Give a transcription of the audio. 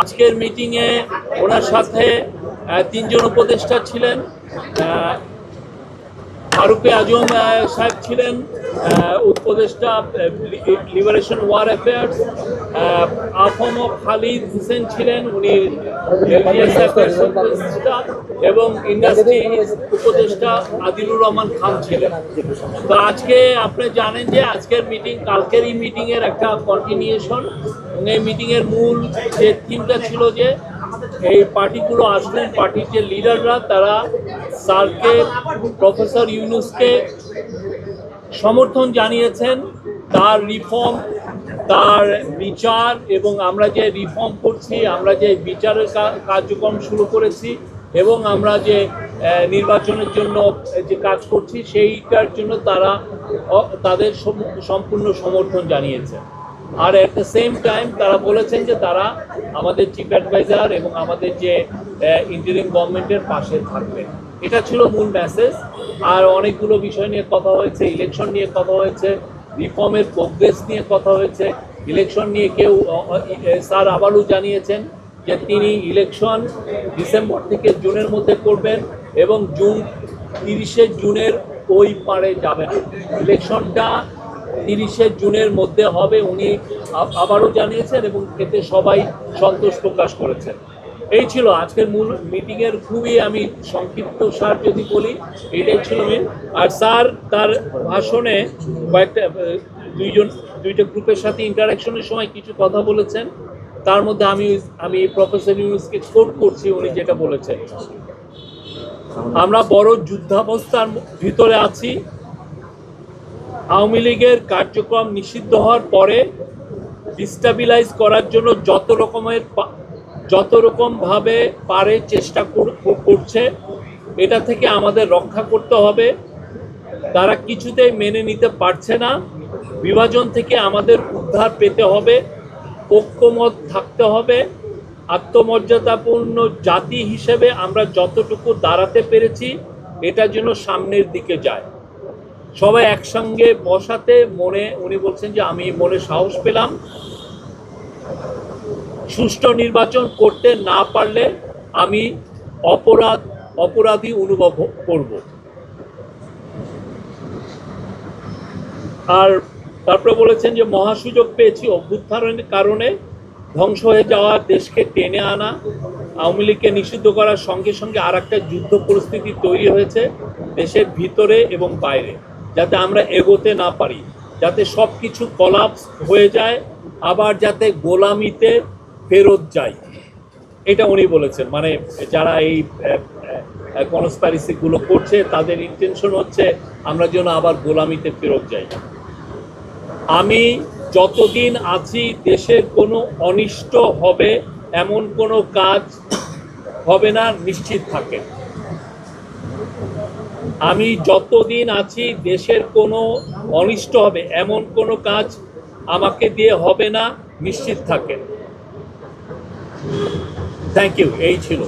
আজকের মিটিংয়ে ওনার সাথে তিনজন উপদেষ্টা ছিলেন। ফারুকে আজম সাহেব ছিলেন উপদেষ্টা liberation war affairs. AFM Khalid Hossain ছিলেন, উনি উপদেষ্টা, এবং ইন্ডাস্ট্রি উপদেষ্টা আদিলুর রহমান খান ছিলেন। তো আজকে আপনি জানেন যে আজকের মিটিং কালকের এই মিটিংয়ের একটা কন্টিনিউশন, এবং এই মিটিংয়ের মূল যে থিমটা ছিল যে এই পার্টিগুলো আসলেন, পার্টির যে লিডাররা তারা স্যারকে, প্রফেসর ইউনূসকে সমর্থন জানিয়েছেন, তার রিফর্ম, তার বিচার, এবং আমরা যে রিফর্ম করছি, আমরা যে বিচারের কার্যক্রম শুরু করেছি, এবং আমরা যে নির্বাচনের জন্য যে কাজ করছি সেইটার জন্য তারা তাদের সম্পূর্ণ সমর্থন জানিয়েছে। আর অ্যাট দ্য সেম টাইম তারা বলেছেন যে তারা আমাদের চিফ অ্যাডভাইজার এবং আমাদের যে ইন্টারিম গভর্নমেন্টের পাশে থাকবে। এটা ছিল মূল মেসেজ। আর অনেকগুলো বিষয় নিয়ে কথা হয়েছে, ইলেকশন নিয়ে কথা হয়েছে, রিফর্মের প্রোগ্রেস নিয়ে কথা হয়েছে। ইলেকশন নিয়ে কেউ স্যার আবারও জানিয়েছেন যে তিনি ইলেকশন ডিসেম্বর থেকে জুনের মধ্যে করবেন, এবং 30শে জুনের ওই পারে যাবেন। ইলেকশনটা 30শে জুনের মধ্যে হবে উনি আবারও জানিয়েছেন, এবং এতে সবাই সন্তোষ প্রকাশ করেছেন। এই ছিল আজকের মূল মিটিংয়ের খুবই আমি সংক্ষিপ্ত সার যদি বলি, এটাই ছিল মেন। আর স্যার তার ভাষণে দুইটা গ্রুপের সাথে ইন্টারাকশনের সময় কিছু কথা বলেছেন। তার মধ্যে আমি প্রফেসর ইউনূসকে কোট করছি, উনি যেটা বলেছেন, আমরা বড় যুদ্ধাবস্থার ভিতরে আছি। আওয়ামী লীগের কার্যক্রম নিষিদ্ধ হওয়ার পরে ডিস্টাবিলাইজ করার জন্য যত রকমভাবে পারে চেষ্টা করছে। এটা থেকে আমাদের রক্ষা করতে হবে। তারা কিছুতেই মেনে নিতে পারছে না। বিভাজন থেকে আমাদের উদ্ধার পেতে হবে, ঐক্যমত থাকতে হবে। আত্মমর্যাদাপূর্ণ জাতি হিসেবে আমরা যতটুকু দাঁড়াতে পেরেছি এটা যেন সামনের দিকে যায়। সবাই একসঙ্গে বসাতে উনি বলছেন যে আমি মনে সাহস পেলাম। সুষ্ঠু নির্বাচন করতে না পারলে আমি অপরাধী অনুভব করব। আর তারপরে বলেছেন যে মহাসুযোগ পেয়েছি অভ্যুত্থানের কারণে ধ্বংস হয়ে যাওয়া দেশকে টেনে আনা। আওয়ামী লীগকে নিষিদ্ধ করার সঙ্গে সঙ্গে আর একটা যুদ্ধ পরিস্থিতি তৈরি হয়েছে দেশের ভিতরে এবং বাইরে, যাতে আমরা এগোতে না পারি, যাতে সব কিছু কলাপস হয়ে যায়, আবার যাতে গোলামিতে ফেরত যায়। এটা উনি বলেছেন। মানে যারা এই কনস্পাইরেসিগুলো করছে তাদের ইন্টেনশন হচ্ছে আমরা যেন আবার গোলামিতে ফেরত যাই। আমি যতদিন আছি দেশের কোনো অনিষ্ট হবে এমন কোনো কাজ হবে না, নিশ্চিত থাকেন। আমি যতদিন আছি দেশের কোনো অনিষ্ট হবে এমন কোনো কাজ আমাকে দিয়ে হবে না, নিশ্চিত থাকেন। Thank you. এই ছিল।